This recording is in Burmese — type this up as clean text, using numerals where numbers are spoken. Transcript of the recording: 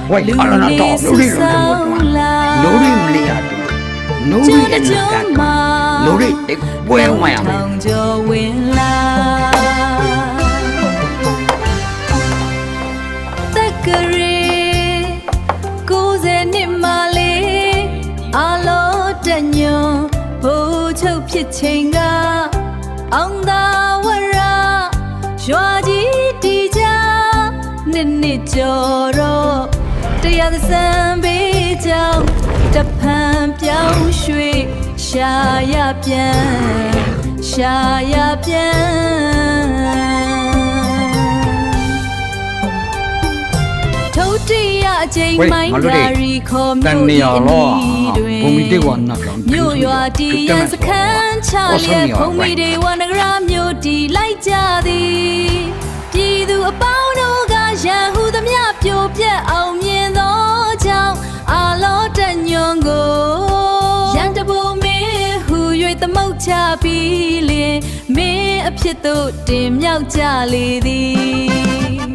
喂，阿拉那到努力了，努力没呀？努力的那个，努力得不要嘛呀？ဖြစ်ချိန်ကအောင်သာဝရရွာကြီးတီကြနှစ်ကျော်တော့တရားသစံပေးကြောင်းတဖန်ပြောင်းရွှေ့ရှာရပြန်ထုတ်တရအချိန်မိုင်းလာရီခေါ်မြို့ဒီတွင်မြို့ရွာတီးရန်စခန်းချလျက်ဖုံမီတွေဝနဂရမြို့တီလိုက်ကြသည်ပြည်သူအပေါင်းတို့ကရန်ဟုသမျှပြိုပြက်အောင်မြင်သောကြောင့်အာလောတညွန်ကိုရန်တဘူမင်းဟူ၍သမုတ်ချပြီးလျင်မင်းအဖြစ်သို့တင်မြောက်ကြလေသည်